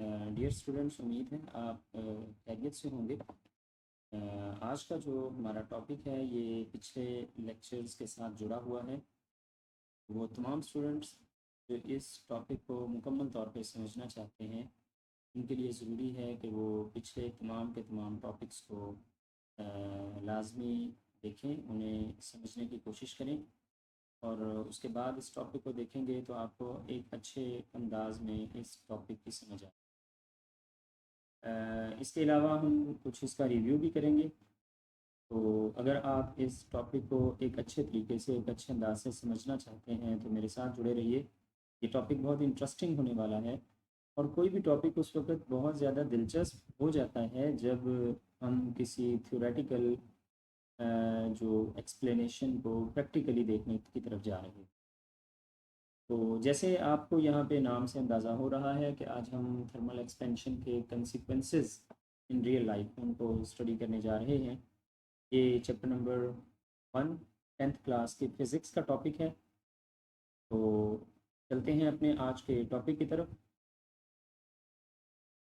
Dear students, उम्मीद है आप खैरियत से होंगे। आज का जो हमारा टॉपिक है ये पिछले लेक्चर्स के साथ जुड़ा हुआ है। वो तमाम स्टूडेंट्स जो इस टॉपिक को मुकम्मल तौर पे समझना चाहते हैं, उनके लिए ज़रूरी है कि वो पिछले तमाम के तमाम टॉपिक्स को लाजमी देखें, उन्हें समझने की कोशिश करें और उसके बाद इस टॉपिक को देखेंगे तो आपको एक अच्छे अंदाज में इस टॉपिक की समझ आए। इसके अलावा हम कुछ इसका रिव्यू भी करेंगे। तो अगर आप इस टॉपिक को एक अच्छे तरीके से, एक अच्छे अंदाज से समझना चाहते हैं तो मेरे साथ जुड़े रहिए। ये टॉपिक बहुत इंटरेस्टिंग होने वाला है और कोई भी टॉपिक उस वक़्त बहुत ज़्यादा दिलचस्प हो जाता है जब हम किसी थ्योरेटिकल जो एक्सप्लेनेशन को प्रैक्टिकली देखने की तरफ जा रहे हैं। तो जैसे आपको यहाँ पे नाम से अंदाज़ा हो रहा है कि आज हम थर्मल एक्सपेंशन के कंसिक्वेंसेस इन रियल लाइफ उनको स्टडी करने जा रहे हैं। ये चैप्टर नंबर 1 10th क्लास की फ़िज़िक्स का टॉपिक है। तो चलते हैं अपने आज के टॉपिक की तरफ।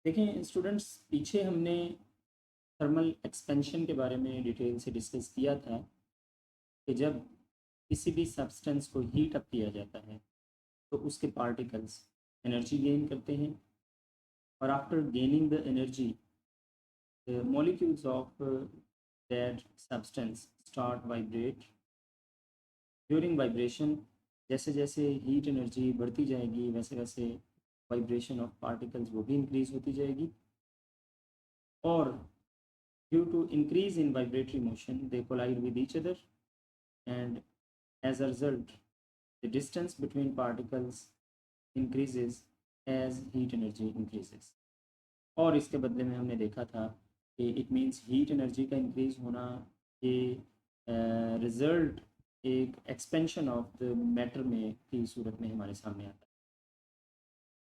देखें स्टूडेंट्स, पीछे हमने थर्मल एक्सपेंशन के बारे में डिटेल से डिस्कस किया था कि जब किसी भी सब्सटेंस को हीट अप किया जाता है तो उसके पार्टिकल्स एनर्जी गेन करते हैं और after gaining the energy the molecules of that substance start vibrate. During vibration, जैसे जैसे हीट एनर्जी बढ़ती जाएगी वैसे वैसे वाइब्रेशन ऑफ पार्टिकल्स वो भी इंक्रीज होती जाएगी और due to increase in vibratory motion they collide with each other and as a result the distance between particles increases as heat energy increases. और इसके बदले में हमने देखा था कि इट मीन्स हीट एनर्जी का इंक्रीज़ होना ये रिज़ल्ट एक एक्सपेंशन ऑफ द मैटर में की सूरत में हमारे सामने आता है।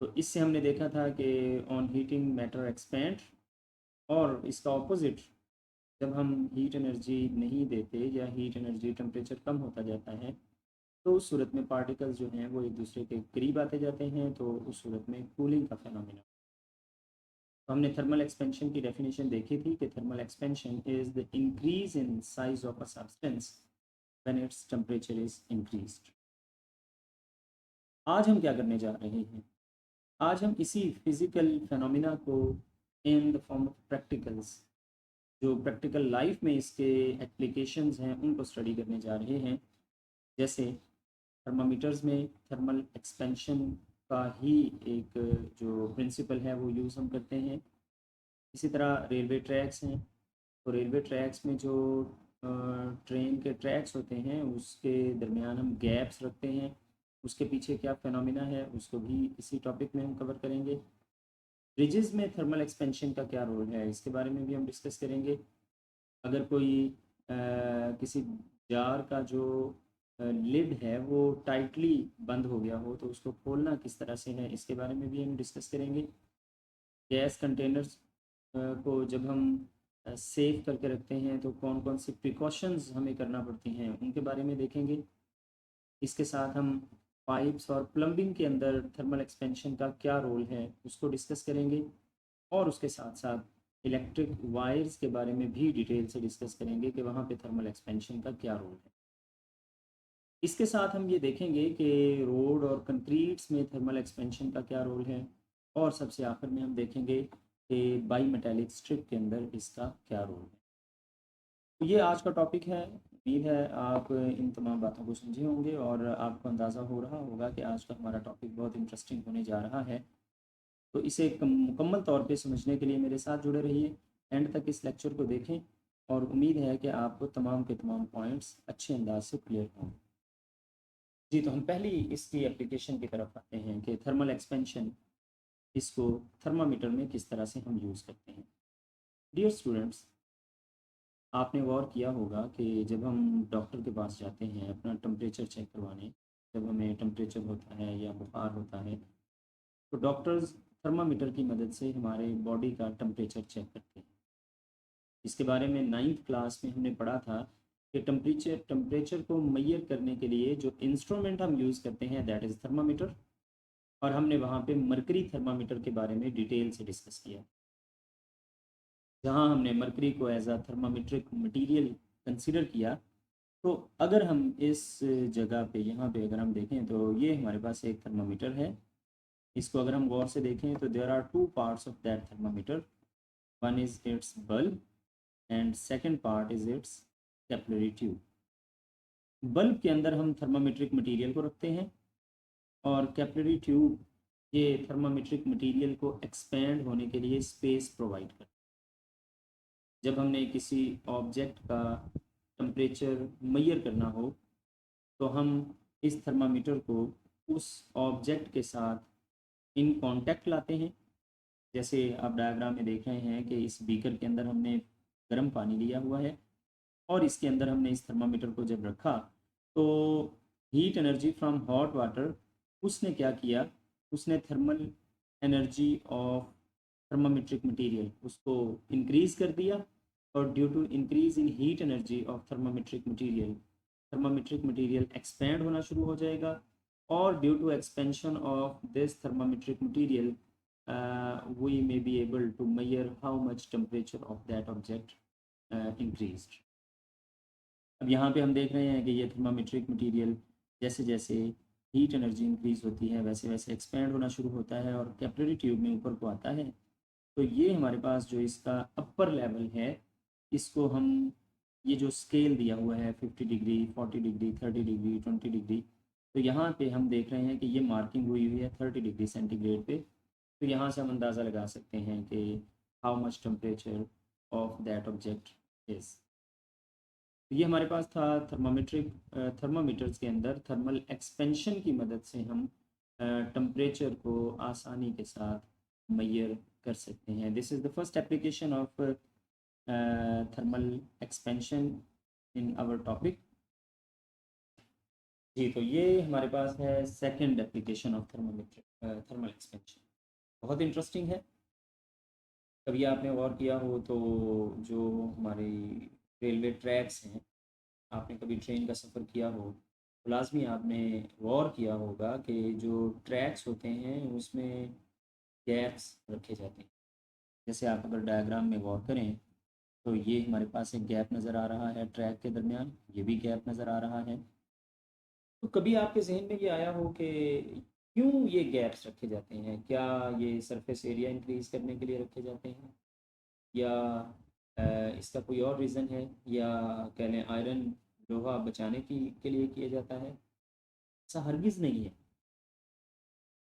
तो इससे हमने देखा था कि ऑन हीटिंग मैटर एक्सपेंड, और इसका ऑपोजिट जब हम हीट एनर्जी नहीं देते या हीट एनर्जी टेम्परेचर कम होता जाता है तो उस सूरत में पार्टिकल्स जो हैं वो एक दूसरे के करीब आते जाते हैं, तो उस सूरत में कूलिंग का फेनोमेना। तो हमने थर्मल एक्सपेंशन की डेफिनेशन देखी थी कि thermal expansion is the increase in size of a substance when its temperature is increased. आज हम क्या करने जा रहे हैं? आज हम इसी फिजिकल फेनोमेना को इन द फॉर्म ऑफ प्रैक्टिकल्स, जो प्रैक्टिकल लाइफ में इसके एप्लीकेशंस हैं उनको स्टडी करने जा रहे हैं। जैसे थर्मामीटर्स में थर्मल एक्सपेंशन का ही एक जो प्रिंसिपल है वो यूज़ हम करते हैं। इसी तरह रेलवे ट्रैक्स हैं, तो रेलवे ट्रैक्स में जो ट्रेन के ट्रैक्स होते हैं उसके दरमियान हम गैप्स रखते हैं, उसके पीछे क्या फिनोमिना है उसको भी इसी टॉपिक में हम कवर करेंगे। ब्रिजेज़ में थर्मल एक्सपेंशन का क्या रोल है इसके बारे में भी हम डिस्कस करेंगे। अगर कोई किसी जार का जो लिड है वो टाइटली बंद हो गया हो तो उसको खोलना किस तरह से है इसके बारे में भी हम डिस्कस करेंगे। गैस कंटेनर्स को जब हम सेव करके रखते हैं तो कौन कौन सी प्रिकॉशंस हमें करना पड़ती हैं उनके बारे में देखेंगे। इसके साथ हम पाइप्स और प्लम्बिंग के अंदर थर्मल एक्सपेंशन का क्या रोल है उसको डिस्कस करेंगे और उसके साथ साथ इलेक्ट्रिक वायर्स के बारे में भी डिटेल से डिस्कस करेंगे कि वहाँ पे थर्मल एक्सपेंशन का क्या रोल है। इसके साथ हम ये देखेंगे कि रोड और कंक्रीट्स में थर्मल एक्सपेंशन का क्या रोल है और सबसे आखिर में हम देखेंगे कि बाई मेटालिक स्ट्रिप के अंदर इसका क्या रोल है। तो ये आज का टॉपिक है। उम्मीद है आप इन तमाम बातों को समझे होंगे और आपको अंदाज़ा हो रहा होगा कि आज का हमारा टॉपिक बहुत इंटरेस्टिंग होने जा रहा है। तो इसे मुकम्मल तौर पे समझने के लिए मेरे साथ जुड़े रहिए, एंड तक इस लेक्चर को देखें और उम्मीद है कि आपको तमाम के तमाम पॉइंट्स अच्छे अंदाज से क्लियर होंगे। जी, तो हम पहली इसकी एप्लीकेशन की तरफ आते हैं कि थर्मल एक्सपेंशन, इसको थर्मामीटर में किस तरह से हम यूज़ करते हैं। डियर स्टूडेंट्स, आपने गौर किया होगा कि जब हम डॉक्टर के पास जाते हैं अपना टेम्परेचर चेक करवाने, जब हमें टेम्परेचर होता है या बुखार होता है तो डॉक्टर्स थर्मामीटर की मदद से हमारे बॉडी का टेम्परेचर चेक करते हैं। इसके बारे में 9th क्लास में हमने पढ़ा था कि टेम्परेचर टेम्परेचर को मैयर करने के लिए जो इंस्ट्रूमेंट हम यूज़ करते हैं दैट इज़ थर्मामीटर। और हमने वहाँ पे मरकरी थर्मामीटर के बारे में डिटेल से डिस्कस किया, जहाँ हमने मरकरी को एज अ थर्मामीट्रिक मटेरियल कंसिडर किया। तो अगर हम इस जगह पे यहाँ पे अगर हम देखें तो ये हमारे पास एक थर्मामीटर है। इसको अगर हम गौर से देखें तो there are two parts of that thermometer, one is its bulb and second part is its capillary tube. Bulb के अंदर हम थर्मामेट्रिक मटेरियल को रखते हैं और कैपिलरी ट्यूब ये थर्मामेट्रिक मटेरियल को एक्सपेंड होने के लिए स्पेस प्रोवाइड करता है। जब हमने किसी ऑब्जेक्ट का टेम्परेचर मेजर करना हो तो हम इस थर्मामीटर को उस ऑब्जेक्ट के साथ इन कांटेक्ट लाते हैं। जैसे आप डायग्राम में देख रहे हैं कि इस बीकर के अंदर हमने गर्म पानी लिया हुआ है और इसके अंदर हमने इस थर्मामीटर को जब रखा तो heat energy from hot water उसने क्या किया, उसने thermal energy of thermometric material उसको इंक्रीज़ कर दिया और due to increase in heat energy of thermometric material expand होना शुरू हो जाएगा और due to expansion of this thermometric material we may be able to measure how much temperature of that object increased। अब यहाँ पे हम देख रहे हैं कि ये थर्मामेट्रिक मटेरियल जैसे जैसे हीट एनर्जी इंक्रीज होती है वैसे वैसे एक्सपेंड होना शुरू होता है और कैपिलरी ट्यूब में ऊपर को आता है। तो ये हमारे पास जो इसका अपर लेवल है, इसको हम ये जो स्केल दिया हुआ है 50 डिग्री 40 डिग्री 30 डिग्री 20 डिग्री, तो यहाँ पे हम देख रहे हैं कि ये मार्किंग हुई हुई है 30 डिग्री सेंटीग्रेड पे। तो यहाँ से हम अंदाज़ा लगा सकते हैं कि how much temperature of that object is. ये हमारे पास था थर्मामीटर्स के अंदर थर्मल एक्सपेंशन की मदद से हम टेम्परेचर को आसानी के साथ मेजर कर सकते हैं। This is the first application of thermal expansion in our topic. जी, तो ये हमारे पास है second application of thermal expansion. बहुत इंटरेस्टिंग है। कभी आपने गौर किया हो तो जो हमारी रेलवे ट्रैक्स हैं, आपने कभी ट्रेन का सफ़र किया हो तो लाजमी आपने गौर किया होगा कि जो ट्रैक्स होते हैं उसमें गैप्स रखे जाते हैं। जैसे आप अगर डायग्राम में गौर करें तो ये हमारे पास एक गैप नज़र आ रहा है ट्रैक के दरमियान, ये भी गैप नज़र आ रहा है। तो कभी आपके जहन में ये आया हो कि क्यों ये गैप्स रखे जाते हैं? क्या ये सरफेस एरिया इंक्रीज़ करने के लिए रखे जाते हैं या इसका कोई और रीज़न है, या कह लें आयरन लोहा बचाने की के लिए किया जाता है? ऐसा हरगिज़ नहीं है।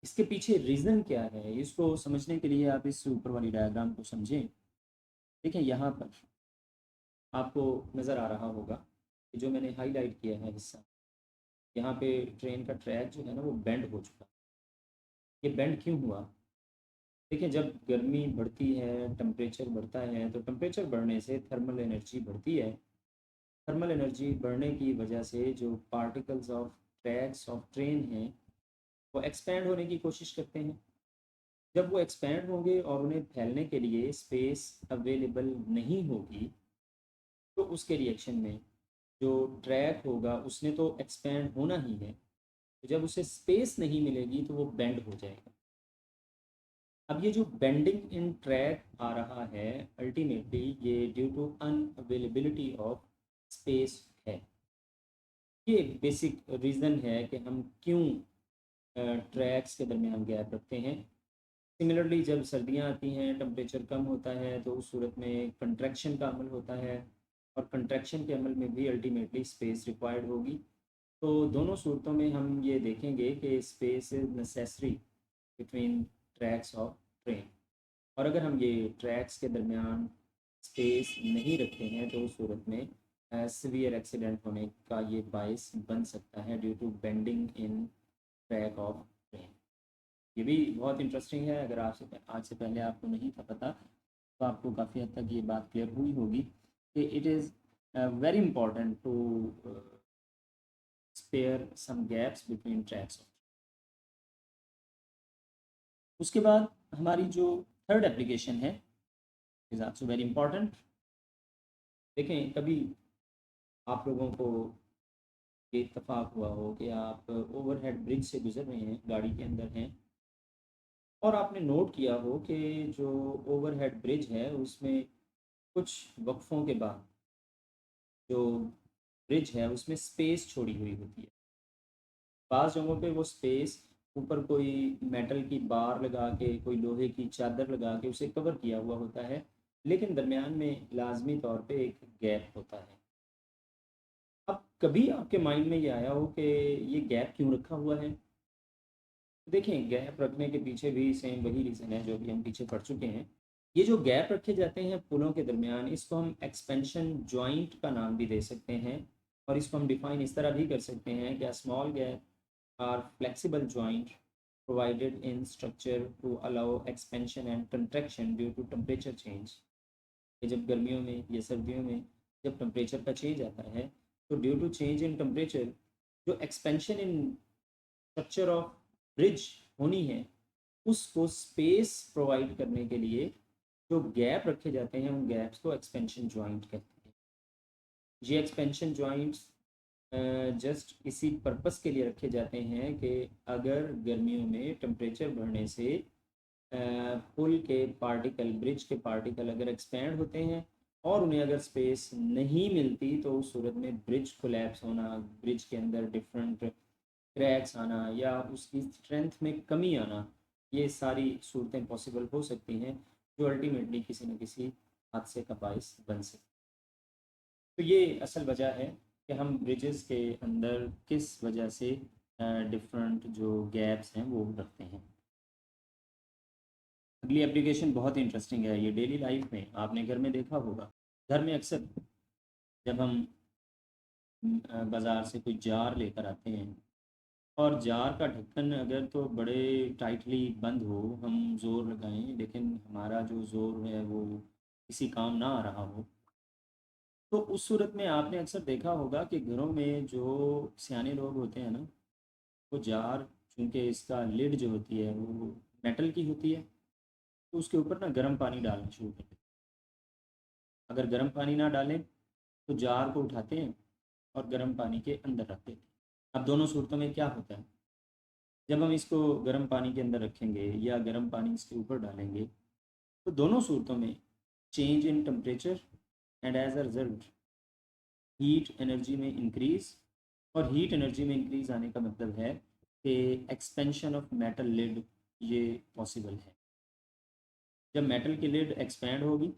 इसके पीछे रीज़न क्या है? इसको समझने के लिए आप इस ऊपर वाली डायग्राम को समझें। देखिए यहाँ पर आपको नज़र आ रहा होगा कि जो मैंने हाईलाइट किया है हिस्सा, यहाँ पे ट्रेन का ट्रैक जो है ना वो बेंड हो चुका। ये बेंड क्यों हुआ? देखिए, जब गर्मी बढ़ती है, टेम्परेचर बढ़ता है, तो टेम्परेचर बढ़ने से थर्मल एनर्जी बढ़ती है। थर्मल एनर्जी बढ़ने की वजह से जो particles of tracks of train हैं, वो एक्सपैंड होने की कोशिश करते हैं। जब वो एक्सपैंड होंगे और उन्हें फैलने के लिए स्पेस अवेलेबल नहीं होगी, तो उसके रिएक्शन में जो ट्रैक होगा उसने तो एक्सपैंड होना ही है। तो जब उसे स्पेस नहीं मिलेगी तो वो बेंड हो जाएगा। अब ये जो बेंडिंग इन ट्रैक आ रहा है, अल्टीमेटली ये due to unavailability of space है। ये एक बेसिक रीज़न है कि हम क्यों ट्रैक्स के दरमियान गैप रखते हैं। सिमिलरली जब सर्दियाँ आती हैं, टेम्परेचर कम होता है तो उस सूरत में कंट्रैक्शन का अमल होता है और कंट्रैक्शन के अमल में भी अल्टीमेटली स्पेस रिक्वायर्ड होगी। तो दोनों सूरतों में हम ये देखेंगे कि space is necessary between tracks of train. और अगर हम ये ट्रैक्स के दरमियान स्पेस नहीं रखते हैं तो उस सूरत में सीवियर एक्सीडेंट होने का ये बायस बन सकता है due to bending in track of train. ये भी बहुत इंटरेस्टिंग है। अगर आपसे आज से पहले आपको नहीं था पता तो आपको काफ़ी हद तक ये बात क्लियर हुई होगी कि it is very important to spare some gaps between tracks. उसके बाद हमारी जो थर्ड एप्लीकेशन है इज़ आल्सो वेरी इंपॉर्टेंट। देखें, कभी आप लोगों को ये इत्तेफाक हुआ हो कि आप ओवरहेड ब्रिज से गुजर रहे हैं, गाड़ी के अंदर हैं और आपने नोट किया हो कि जो ओवरहेड ब्रिज है उसमें कुछ वक्फों के बाद जो ब्रिज है उसमें स्पेस छोड़ी हुई होती है। बाज़ जगहों पे वो स्पेस ऊपर कोई मेटल की बार लगा के, कोई लोहे की चादर लगा के उसे कवर किया हुआ होता है, लेकिन दरमियान में लाज़मी तौर पे एक गैप होता है। अब कभी आपके माइंड में ये आया हो कि ये गैप क्यों रखा हुआ है? देखिए, गैप रखने के पीछे भी सेम वही रीज़न है जो भी हम पीछे पढ़ चुके हैं। ये जो गैप रखे जाते हैं पुलों के दरमियान, इसको हम एक्सपेंशन जॉइंट का नाम भी दे सकते हैं, और इसको हम डिफ़ाइन इस तरह भी कर सकते हैं कि a small gap or flexible joint provided in structure to allow expansion and contraction due to temperature change. ये जब गर्मियों में या सर्दियों में जब टेम्परेचर का चेंज आता है, तो due to change in temperature जो expansion in structure of bridge होनी है, उसको स्पेस प्रोवाइड करने के लिए जो गैप रखे जाते हैं, उन गैप्स को एक्सपेंशन जॉइंट कहते हैं। ये एक्सपेंशन जॉइंट्स जस्ट इसी पर्पस के लिए रखे जाते हैं कि अगर गर्मियों में टेम्परेचर बढ़ने से पुल के पार्टिकल, ब्रिज के पार्टिकल अगर एक्सपैंड होते हैं और उन्हें अगर स्पेस नहीं मिलती, तो उस सूरत में ब्रिज कोलैप्स होना, ब्रिज के अंदर डिफरेंट क्रैक्स आना या उसकी स्ट्रेंथ में कमी आना, ये सारी सूरतें पॉसिबल हो सकती हैं, जो अल्टीमेटली किसी न किसी हादसे का बायस बन सकती। तो ये असल वजह है कि हम ब्रिजेस के अंदर किस वजह से डिफरेंट जो गैप्स हैं वो रखते हैं। अगली एप्लीकेशन बहुत इंटरेस्टिंग है, ये डेली लाइफ में आपने घर में देखा होगा। घर में अक्सर जब हम बाज़ार से कोई जार लेकर आते हैं, और जार का ढक्कन अगर तो बड़े टाइटली बंद हो, हम ज़ोर लगाएं लेकिन हमारा जो ज़ोर है वो किसी काम ना आ रहा हो, तो उस सूरत में आपने अक्सर देखा होगा कि घरों में जो सियाने लोग होते हैं ना, वो जार, चूँकि इसका लिड जो होती है वो मेटल की होती है, तो उसके ऊपर ना गर्म पानी डालना शुरू कर देते हैं। अगर गर्म पानी ना डालें तो जार को उठाते हैं और गर्म पानी के अंदर रख देते हैं। अब दोनों सूरतों में क्या होता है, जब हम इसको गर्म पानी के अंदर रखेंगे या गर्म पानी इसके ऊपर डालेंगे, तो दोनों सूरतों में change in temperature and as a result heat energy में इंक्रीज़, और हीट एनर्जी में इंक्रीज़ आने का मतलब है कि एक्सपेंशन ऑफ मेटल लिड ये पॉसिबल है। जब मेटल की लिड एक्सपैंड होगी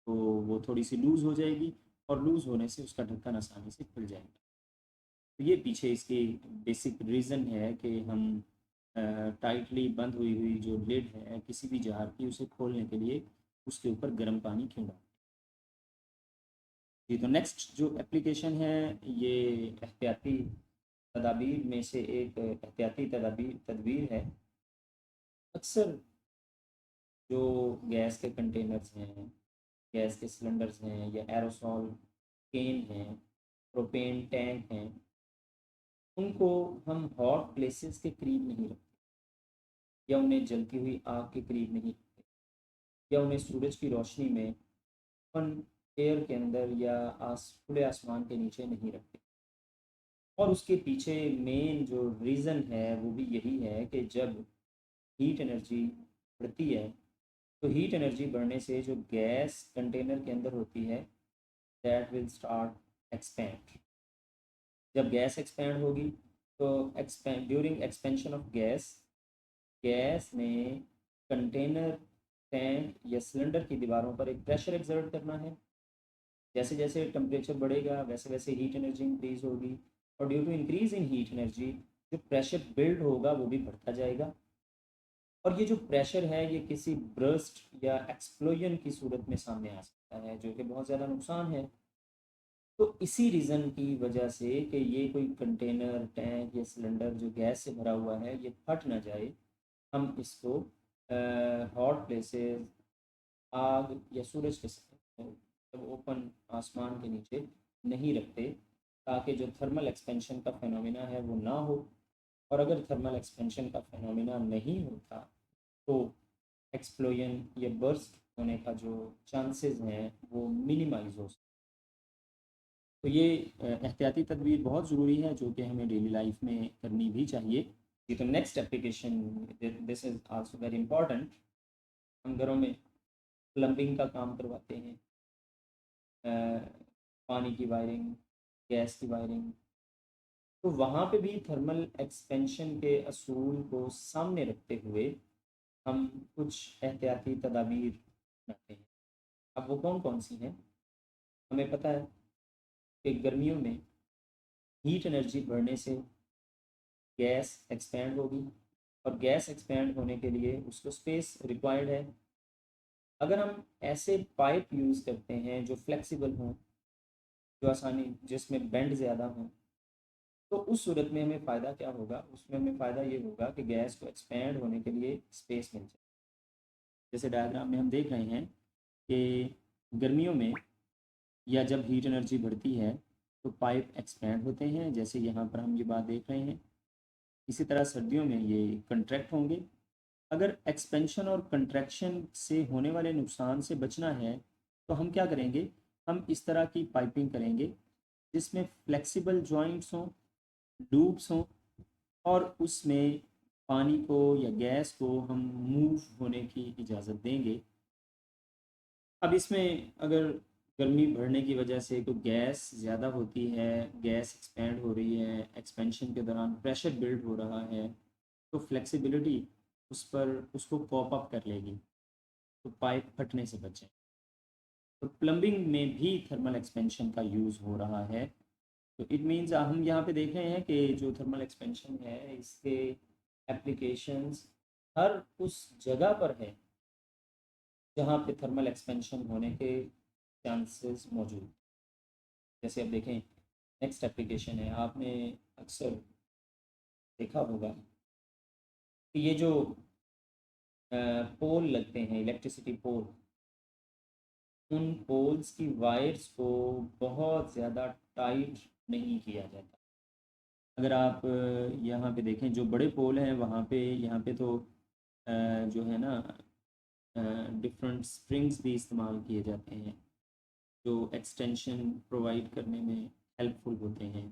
तो वो थोड़ी सी लूज़ हो जाएगी, और लूज़ होने से उसका ढक्कन आसानी से खुल जाएगा। तो ये पीछे इसकी बेसिक रीज़न है कि हम टाइटली बंद हुई हुई जो लिड है किसी भी जार की, उसे खोलने के लिए उसके ऊपर गर्म पानी क्यों डालें। जी, तो नेक्स्ट जो एप्लीकेशन है, ये एहतियाती तदाबीर में से एक एहतियाती तदाबीर तदबीर है। अक्सर जो गैस के कंटेनर्स हैं, गैस के सिलेंडर्स हैं, या एरोसॉल केन हैं, प्रोपेन टैंक हैं, उनको हम हॉट प्लेसेस के करीब नहीं रखते, या उन्हें जलती हुई आग के करीब नहीं रखते, या उन्हें सूरज की रोशनी में ओपन एयर के अंदर या खुले आसमान के नीचे नहीं रखते। और उसके पीछे मेन जो रीज़न है वो भी यही है कि जब हीट एनर्जी बढ़ती है, तो हीट एनर्जी बढ़ने से जो गैस कंटेनर के अंदर होती है, दैट विल स्टार्ट एक्सपैंड। जब गैस एक्सपैंड होगी, तो expand during expansion of gas, gas में कंटेनर, टैंक या सिलेंडर की दीवारों पर एक प्रेशर एक्सर्ट करना है। जैसे जैसे टेम्परेचर बढ़ेगा वैसे वैसे हीट एनर्जी इंक्रीज़ होगी, और due to increase in heat energy जो प्रेशर बिल्ड होगा वो भी बढ़ता जाएगा। और ये जो प्रेशर है ये किसी ब्रस्ट या एक्सप्लोजन की सूरत में सामने आ सकता है, जो कि बहुत ज़्यादा नुकसान है। तो इसी रीज़न की वजह से कि ये कोई कंटेनर, टैंक या सिलेंडर जो गैस से भरा हुआ है ये फट ना जाए, हम इसको हॉट प्लेसेस, आग या सूरज के मतलब ओपन आसमान के नीचे नहीं रखते, ताकि जो थर्मल एक्सपेंशन का फेनोमेना है वो ना हो। और अगर थर्मल एक्सपेंशन का फेनोमेना नहीं होता, तो एक्सप्लोजन या बर्स्ट होने का जो चांसेस हैं वो मिनिमाइज हो सकते। तो ये एहतियाती तदबीर बहुत ज़रूरी है, जो कि हमें डेली लाइफ में करनी भी चाहिए। ये तो next application, this is also very important. हम घरों में प्लम्बिंग का काम करवाते हैं, अ, पानी की वायरिंग, गैस की वायरिंग, तो वहाँ पे भी थर्मल एक्सपेंशन के असूल को सामने रखते हुए हम कुछ एहतियाती तदाबीर अपनाते हैं। अब वो कौन कौन सी हैं? हमें पता है कि गर्मियों में हीट एनर्जी बढ़ने से गैस एक्सपैंड होगी, और गैस एक्सपैंड होने के लिए उसको स्पेस रिक्वायर्ड है। अगर हम ऐसे पाइप यूज़ करते हैं जो फ्लेक्सिबल हों, जो आसानी जिसमें बेंड ज़्यादा हों, तो उस सूरत में हमें फ़ायदा क्या होगा? उसमें हमें फ़ायदा ये होगा कि गैस को एक्सपैंड होने के लिए स्पेस मिल जाए। जैसे डायग्राम में हम देख रहे हैं कि गर्मियों में या जब हीट एनर्जी बढ़ती है तो पाइप एक्सपैंड होते हैं, जैसे यहाँ पर हम ये बात देख रहे हैं। इसी तरह सर्दियों में ये कंट्रैक्ट होंगे। अगर एक्सपेंशन और कंट्रैक्शन से होने वाले नुकसान से बचना है तो हम क्या करेंगे? हम इस तरह की पाइपिंग करेंगे जिसमें फ्लेक्सिबल जॉइंट्स हों, लूप्स हों, और उसमें पानी को या गैस को हम मूव होने की इजाज़त देंगे। अब इसमें अगर गर्मी बढ़ने की वजह से तो गैस ज़्यादा होती है, गैस एक्सपैंड हो रही है, एक्सपेंशन के दौरान प्रेशर बिल्ड हो रहा है, तो फ्लेक्सिबिलिटी उस पर उसको कॉप अप कर लेगी, तो पाइप फटने से बचें। तो प्लम्बिंग में भी थर्मल एक्सपेंशन का यूज़ हो रहा है। तो इट मीन्स हम यहाँ पे देख रहे हैं कि जो थर्मल एक्सपेंशन है इसके एप्लीकेशंस हर उस जगह पर है जहाँ पे थर्मल एक्सपेंशन होने के चांसेस मौजूद हैं। जैसे अब देखें, नेक्स्ट एप्लीकेशन है, आपने अक्सर देखा होगा कि ये जो पोल लगते हैं, इलेक्ट्रिसिटी पोल, उन पोल्स की वायर्स को बहुत ज़्यादा टाइट नहीं किया जाता। अगर आप यहाँ पे देखें, जो बड़े पोल हैं वहाँ पे, यहाँ पे तो जो है ना, डिफरेंट स्प्रिंग्स भी इस्तेमाल किए जाते हैं जो एक्सटेंशन प्रोवाइड करने में हेल्पफुल होते हैं।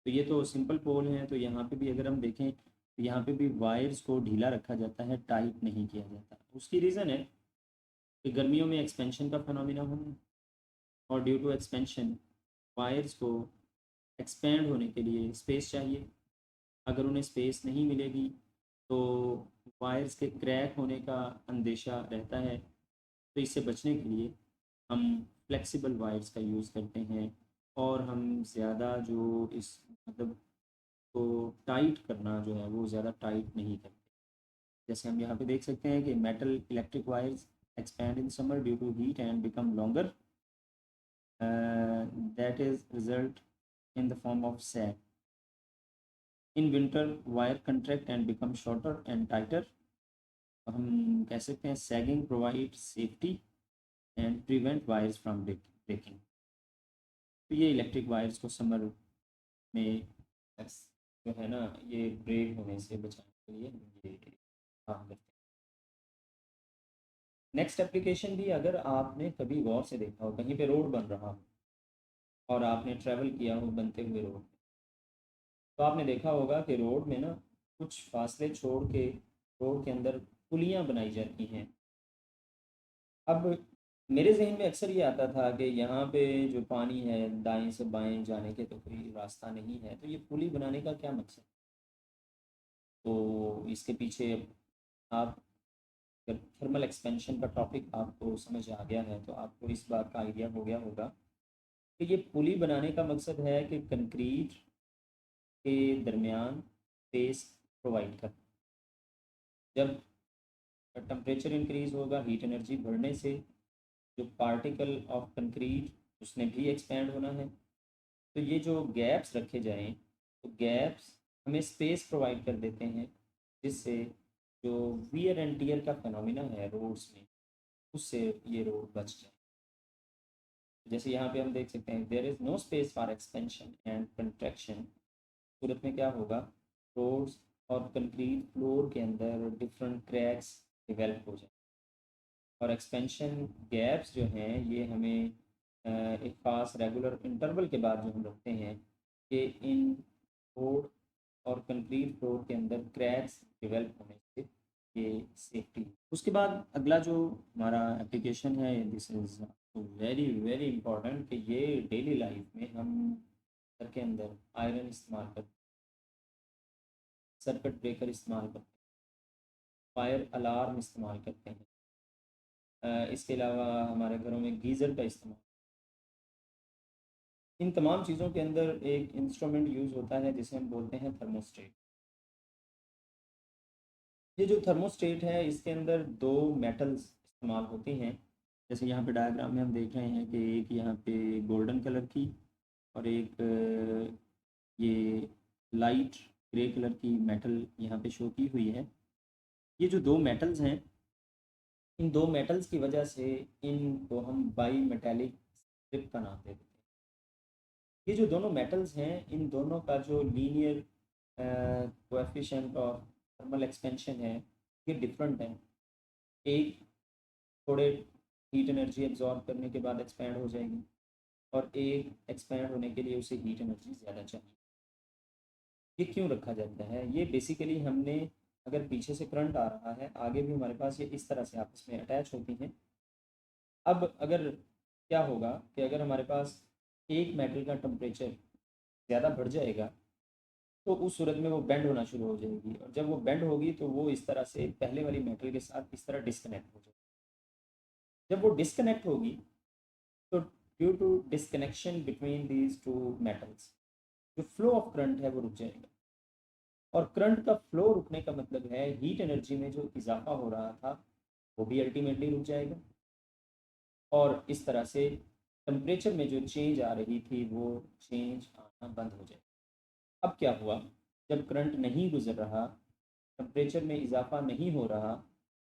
तो ये तो सिंपल पोल हैं, तो यहाँ पे भी अगर हम देखें तो यहाँ पे भी वायर्स को ढीला रखा जाता है, टाइट नहीं किया जाता। उसकी रीज़न है कि गर्मियों में एक्सपेंशन का फिनोमिना होना, और ड्यू टू एक्सपेंशन वायर्स को एक्सपेंड होने के लिए स्पेस चाहिए। अगर उन्हें स्पेस नहीं मिलेगी तो वायर्स के क्रैक होने का अंदेशा रहता है। तो इससे बचने के लिए हम फ्लेक्सिबल वायर्स का यूज़ करते हैं, और हम ज़्यादा जो इस मतलब को टाइट करना जो है वो ज़्यादा टाइट नहीं करते। जैसे हम यहाँ पे देख सकते हैं कि metal electric wires expand in summer due to heat and become longer, that is result in the form of sag. In winter wire contract and become shorter and tighter. हम कह सकते हैं sagging provide safety and prevent wires from breaking. तो ये electric wires को summer में जो है ना, ये ब्रेक होने से बचाने के लिए ये काम करते हैं। नेक्स्ट एप्लीकेशन भी, अगर आपने कभी गौर से देखा हो, कहीं पे रोड बन रहा हो और आपने ट्रैवल किया हो बनते हुए रोड, तो आपने देखा होगा कि रोड में ना कुछ फासले छोड़ के रोड के अंदर पुलियाँ बनाई जाती हैं। अब मेरे ज़हन में अक्सर ये आता था कि यहाँ पे जो पानी है दाएं से बाएं जाने के तो कोई रास्ता नहीं है, तो ये पुली बनाने का क्या मकसद? तो इसके पीछे आप, अगर थर्मल एक्सपेंशन का टॉपिक आपको समझ आ गया है तो आपको इस बात का आइडिया हो गया होगा कि ये पुली बनाने का मकसद है कि कंक्रीट के दरमियान स्पेस प्रोवाइड करना। जब टेम्परेचर इंक्रीज होगा, हीट एनर्जी बढ़ने से जो पार्टिकल ऑफ कंक्रीट उसने भी एक्सपैंड होना है। तो ये जो गैप्स रखे जाएं, तो गैप्स हमें स्पेस प्रोवाइड कर देते हैं, जिससे जो वियर एंड टियर का फिनोमिना है रोड्स में, उससे ये रोड बच जाए। जैसे यहाँ पे हम देख सकते हैं, there is no space for expansion and contraction. सूरत में क्या होगा? रोड्स और कंक्रीट फ्लोर के अंदर डिफरेंट क्रैक्स डेवलप हो जाए, और एक्सपेंशन गैप्स जो हैं ये हमें एक ख़ास रेगुलर इंटरवल के बाद जो हम रखते हैं कि इन रोड और कंक्रीट फ्लोर के अंदर क्रैक्स डेवलप होने से ये सेफ्टी। उसके बाद अगला जो हमारा एप्लीकेशन है, this is very very important, कि ये डेली लाइफ में हम घर के अंदर आयरन इस्तेमाल करते हैं, सर्किट ब्रेकर इस्तेमाल करते हैं, फायर अलार्म इस्तेमाल करते हैं। इसके अलावा हमारे घरों में गीज़र का इस्तेमाल। इन तमाम चीज़ों के अंदर एक इंस्ट्रूमेंट यूज़ होता है जिसे हम बोलते हैं थर्मोस्टेट। ये जो थर्मोस्टेट है इसके अंदर दो मेटल्स इस्तेमाल होती हैं। जैसे यहाँ पे डायग्राम में हम देख रहे हैं कि एक यहाँ पे गोल्डन कलर की और एक ये लाइट ग्रे कलर की मेटल यहाँ पे शो की हुई है। ये जो दो मेटल्स हैं, इन दो मेटल्स की वजह से इनको हम बाई मेटेलिक स्ट्रिप का नाम देते हैं। ये जो दोनों मेटल्स हैं, इन दोनों का जो लीनियर कोएफिशिएंट और थर्मल एक्सपेंशन है, ये डिफरेंट है। एक थोड़े हीट एनर्जी एब्जॉर्ब करने के बाद एक्सपैंड हो जाएगी और एक एक्सपैंड होने के लिए उसे हीट एनर्जी ज़्यादा चाहिए। ये क्यों रखा जाता है? ये बेसिकली हमने, अगर पीछे से करंट आ रहा है, आगे भी हमारे पास ये इस तरह से आपस में अटैच होती हैं। अब अगर क्या होगा कि अगर हमारे पास एक मेटल का टेम्परेचर ज़्यादा बढ़ जाएगा तो उस सूरत में वो बेंड होना शुरू हो जाएगी, और जब वो बेंड होगी तो वो इस तरह से पहले वाली मेटल के साथ इस तरह डिस्कनेक्ट हो जाएगी। जब वो डिस्कनेक्ट होगी तो due to disconnection between these two metals, जो फ्लो ऑफ करंट है वो रुक जाएगा। और करंट का फ्लो रुकने का मतलब है हीट एनर्जी में जो इजाफा हो रहा था वो भी अल्टीमेटली रुक जाएगा, और इस तरह से टेम्परेचर में जो चेंज आ रही थी वो चेंज आना बंद हो जाएगा। अब क्या हुआ, जब करंट नहीं गुजर रहा, टेम्परेचर में इजाफा नहीं हो रहा,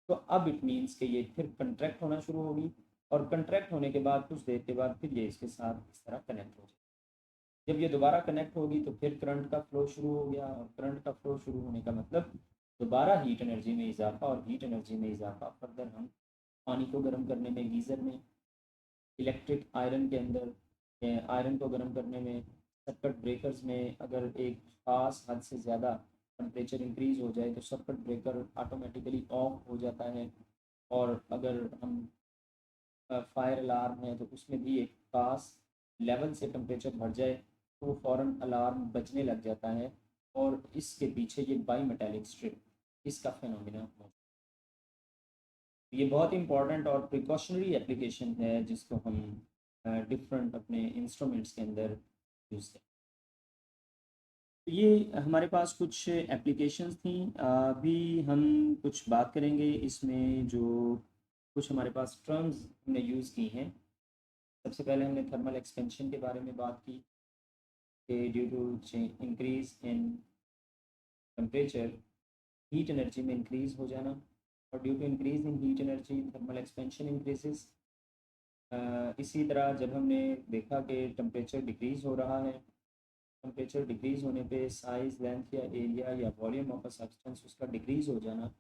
तो अब इट मीन्स कि ये फिर कंट्रैक्ट होना शुरू होगी, और कंट्रैक्ट होने के बाद कुछ देर के बाद फिर ये इसके साथ इस तरह कनेक्ट हो जाए। जब ये दोबारा कनेक्ट होगी तो फिर करंट का फ्लो शुरू हो गया, और करंट का फ्लो शुरू होने का मतलब दोबारा हीट एनर्जी में इजाफा, और हीट एनर्जी में इजाफा फर्दर हम पानी को गर्म करने में गीज़र में, इलेक्ट्रिक आयरन के अंदर आयरन को गर्म करने में, सर्किट ब्रेकर्स में अगर एक ख़ास हद से ज़्यादा टेम्परेचर इंक्रीज़ हो जाए तो सर्किट ब्रेकर ऑटोमेटिकली ऑफ हो जाता है। और अगर हम फायर अलार्म है तो उसमें भी एक ख़ास लेवल से टेम्परेचर बढ़ जाए तो वो फ़ौरन अलार्म बजने लग जाता है। और इसके पीछे ये बाई मेटेलिक स्ट्रिप, इसका फिनोमिना है। ये बहुत इंपॉर्टेंट और प्रिकॉशनरी एप्लीकेशन है जिसको हम डिफरेंट अपने इंस्ट्रूमेंट्स के अंदर यूज़ करें। तो ये हमारे पास कुछ एप्लीकेशंस थी। अभी हम कुछ बात करेंगे इसमें, जो कुछ हमारे पास टर्म्स हमने यूज़ की हैं। सबसे पहले हमने थर्मल एक्सपेंशन के बारे में बात की कि due to increase in temperature, heat energy में इंक्रीज़ हो जाना, और due to increase in heat energy thermal expansion increases. इसी तरह जब हमने देखा कि टेम्परेचर डिक्रीज़ हो रहा है, टेम्परेचर डिक्रीज़ होने पे साइज़, लेंथ या एरिया या वॉल्यूम ऑफ अ सब्सटेंस उसका डिक्रीज़ हो जाना,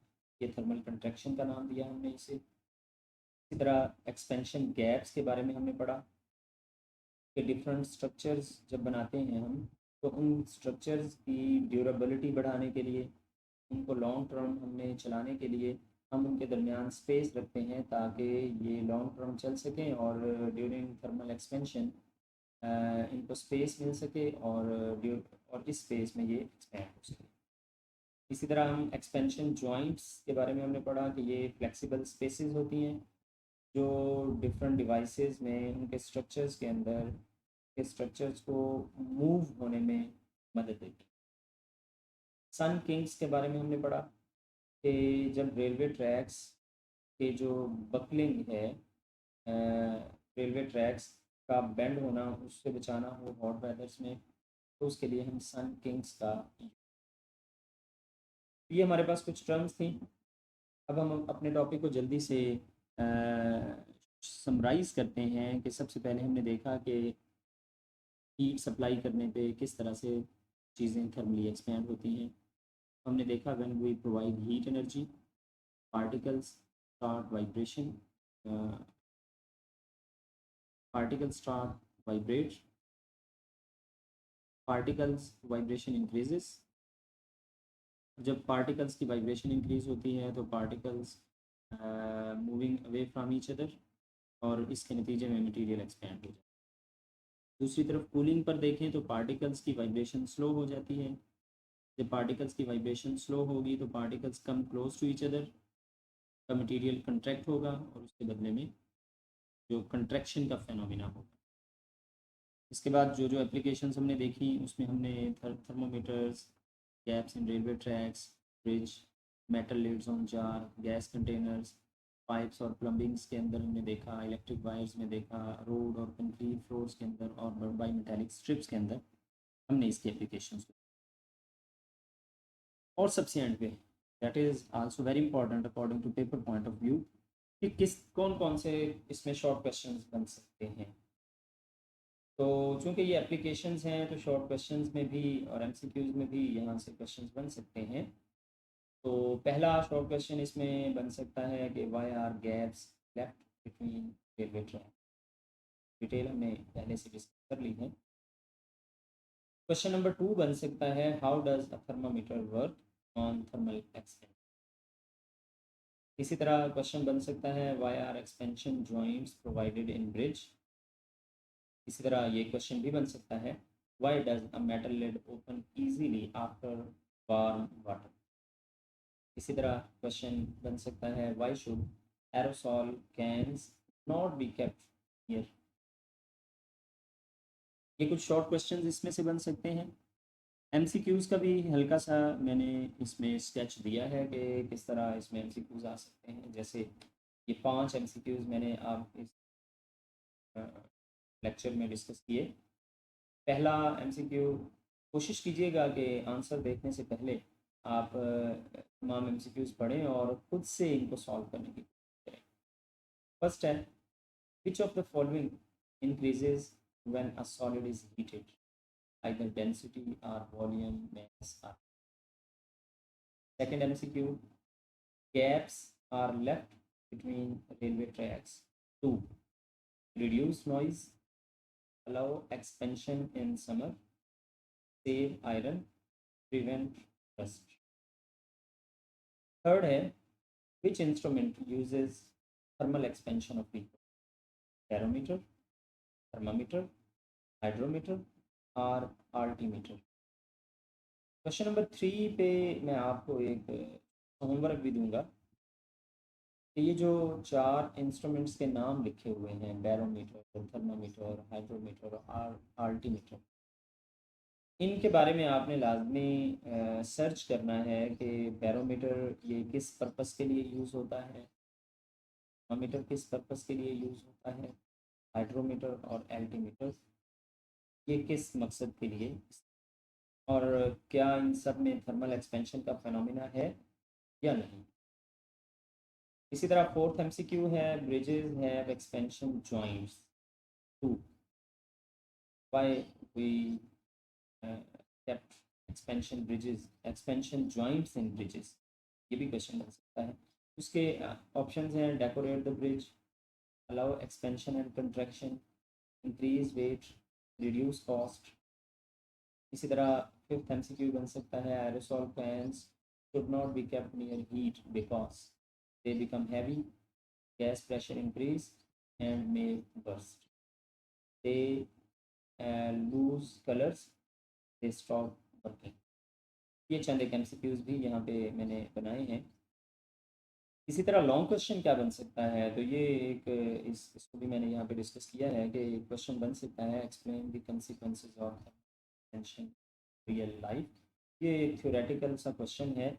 ये थर्मल कंट्रैक्शन का नाम दिया हमने इसे। इसी तरह एक्सपेंशन गैप्स के बारे में हमने पढ़ा कि डिफरेंट स्ट्रक्चर्स जब बनाते हैं हम, तो उन स्ट्रक्चर्स की ड्यूरेबिलिटी बढ़ाने के लिए, उनको लॉन्ग टर्म हमने चलाने के लिए हम उनके दरमियान स्पेस रखते हैं ताकि ये लॉन्ग टर्म चल सकें, और ड्यूरिंग थर्मल एक्सपेंशन इनको स्पेस मिल सके, और इस स्पेस में ये एक्सपेंड हो सके। इसी तरह हम एक्सपेंशन जॉइंट्स के बारे में हमने पढ़ा कि ये फ्लेक्सिबल स्पेसेस होती हैं जो डिफरेंट डिवाइसेस में उनके स्ट्रक्चर्स के अंदर के स्ट्रक्चर्स को मूव होने में मदद देती हैं। सन किंग्स के बारे में हमने पढ़ा कि जब रेलवे ट्रैक्स के जो बकलिंग है, रेलवे ट्रैक्स का बेंड होना, उससे बचाना हो हॉट वेदर्स में, तो उसके लिए हम सन किंग्स का, ये हमारे पास कुछ टर्म्स थी। अब हम अपने टॉपिक को जल्दी से समराइज़ करते हैं कि सबसे पहले हमने देखा कि हीट सप्लाई करने पे किस तरह से चीज़ें थर्मली एक्सपेंड होती हैं। हमने देखा when we provide heat energy, particles start vibration, particles start vibrate, particles vibration increases, जब पार्टिकल्स की वाइब्रेशन इंक्रीज होती है तो particles moving away from each other, और इसके नतीजे में मटेरियल एक्सपैंड हो जाता है। दूसरी तरफ कूलिंग पर देखें तो पार्टिकल्स की वाइब्रेशन स्लो हो जाती है। जब पार्टिकल्स की वाइब्रेशन स्लो होगी तो particles come close to each other, का मटेरियल कंट्रैक्ट होगा और उसके बदले में जो कंट्रैक्शन का फेनोमेना होगा। इसके बाद जो जो एप्लीकेशंस हमने देखी उसमें हमने thermometers, gaps in railway tracks, bridge, metal lids on jar, gas containers, pipes और प्लम्बिंग्स के अंदर हमने देखा, इलेक्ट्रिक वायर्स में देखा, रोड और कंक्रीट फ्लोर्स के अंदर और बाई मेटेलिक स्ट्रिप्स के अंदर हमने इसकी एप्लीकेशंस को। और सबसे एंड पे that is also very important according to paper point of view कि किस कौन कौन से इसमें शॉर्ट क्वेश्चंस बन सकते हैं। तो चूंकि ये एप्लीकेशंस हैं तो शॉर्ट क्वेश्चंस में भी और एमसीक्यूज में भी यहाँ से क्वेश्चंस बन सकते हैं। तो पहला शॉर्ट क्वेश्चन इसमें बन सकता है कि why are gaps left between railway track. Detail हमने पहले से डिस्कस कर ली है। क्वेश्चन नंबर 2 बन सकता है how does a thermometer work on thermal expansion. इसी तरह क्वेश्चन बन सकता है why are expansion joints provided in bridge. इसी तरह ये क्वेश्चन भी बन सकता है why does a metal lid open easily after warm water. इसी तरह क्वेश्चन बन सकता है why should aerosol cans not be kept here. ये कुछ शॉर्ट क्वेश्चंस इसमें से बन सकते हैं। एमसीक्यूज़ का भी हल्का सा मैंने इसमें स्केच दिया है कि किस तरह इसमें एमसीक्यूज़ आ सकते हैं। जैसे ये 5 एमसीक्यूज़ मैंने आप इस लेक्चर में डिस्कस किए। पहला एमसीक्यू, कोशिश कीजिएगा कि आंसर देखने से पहले आप तमाम एमसीक्यूज़ पढ़ें और खुद से इनको सॉल्व करने की कोशिश करें। फर्स्ट है which of the following increases when a solid is heated, either density or volume mass or. Second MCQ, gaps are left between railway tracks to reduce noise, allow expansion in summer, save iron, prevent rust. Third है which instrument uses thermal expansion of liquid, barometer, thermometer, hydrometer और altimeter। Question number 3 पे मैं आपको एक homework भी दूंगा कि ये जो 4 इंस्ट्रूमेंट्स के नाम लिखे हुए हैं, बैरोमीटर, थर्मामीटर, हाइड्रोमीटर और आल्टीमीटर, इनके बारे में आपने लाजमी सर्च करना है कि बैरोमीटर ये किस पर्पस के लिए यूज़ होता है, थर्मामीटर किस पर्पस के लिए यूज़ होता है, हाइड्रोमीटर और एल्टीमीटर ये किस मकसद के लिए, और क्या इन सब में थर्मल एक्सपेंशन का फेनोमेना है या नहीं। इसी तरह फोर्थ एमसीक्यू है bridges have expansion joints to, why we kept expansion joints in bridges. ये भी क्वेश्चन बन सकता है। उसके ऑप्शंस हैं decorate the bridge, allow expansion and contraction, increase weight, reduce cost. इसी तरह फिफ्थ एमसीक्यू बन सकता है aerosol fans should not be kept near heat because they become heavy, gas pressure increase and may burst, they lose colours, they stop working. ये चंद एक MCQs भी यहाँ पे मैंने बनाए हैं। इसी तरह लॉन्ग क्वेश्चन क्या बन सकता है, तो ये एक इसको भी मैंने यहाँ पे डिस्कस किया है कि क्वेश्चन बन सकता है explain the consequences of tension real life. ये एक थ्योरेटिकल सा क्वेश्चन है।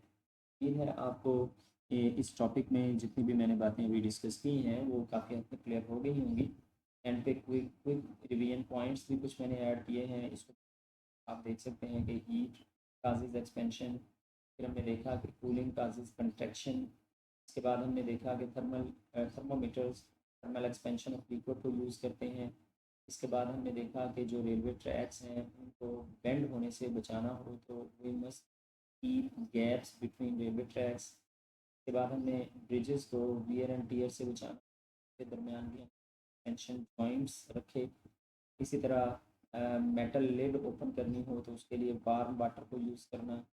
ये है आपको इस टॉपिक में जितनी भी मैंने बातें अभी डिस्कस की हैं वो काफ़ी हद तक क्लियर हो गई होंगी। एंड पे क्विक क्विक रिवीजन पॉइंट्स भी कुछ मैंने ऐड किए हैं। इसको आप देख सकते हैं कि हीट काजेज एक्सपेंशन, फिर हमने देखा कि कूलिंग काजेज कंट्रैक्शन, इसके बाद हमने देखा कि thermometers thermal expansion of liquid को यूज़ करते हैं। इसके बाद हमने देखा कि जो रेलवे ट्रैक्स हैं उनको बेंड होने से बचाना हो तो we must keep gaps between railway tracks. इसके बाद हमने ब्रिजेस को वियर एंड टीयर से बचाना के दरमियान भी एक्सपेंशन जॉइंट्स रखे। इसी तरह मेटल लिड ओपन करनी हो तो उसके लिए वार्म वाटर को यूज़ करना,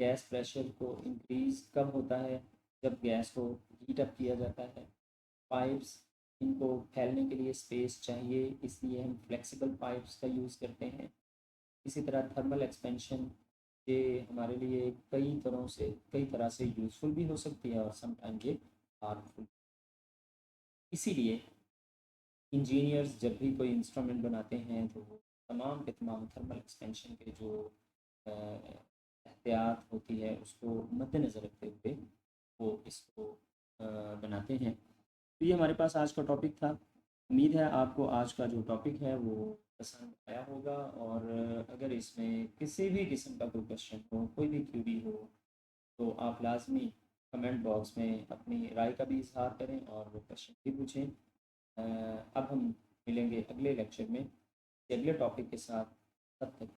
गैस प्रेशर को इंक्रीज़ कब होता है? जब गैस को हीट अप किया जाता है। पाइप्स, इनको फैलने के लिए स्पेस चाहिए, इसलिए हम फ्लेक्सिबल पाइप्स का यूज़ करते हैं। इसी तरह थर्मल एक्सपेंशन, ये हमारे लिए कई तरह से यूज़फुल भी हो सकती है और समटाइम ये हार्मफुल। इसीलिए इंजीनियर्स जब भी कोई इंस्ट्रूमेंट बनाते हैं तो वो तमाम के तमाम थर्मल एक्सपेंशन के जो एहतियात होती है उसको मद्देनज़र रखते हुए वो इसको बनाते हैं। तो ये हमारे पास आज का टॉपिक था। उम्मीद है आपको आज का जो टॉपिक है वो पसंद आया होगा, और अगर इसमें किसी भी किस्म का कोई क्वेश्चन हो, कोई भी क्यूरी हो, तो आप लाजमी कमेंट बॉक्स में अपनी राय का भी इजहार करें और वो क्वेश्चन भी पूछें। अब हम मिलेंगे अगले लेक्चर में अगले टॉपिक के साथ। तब तक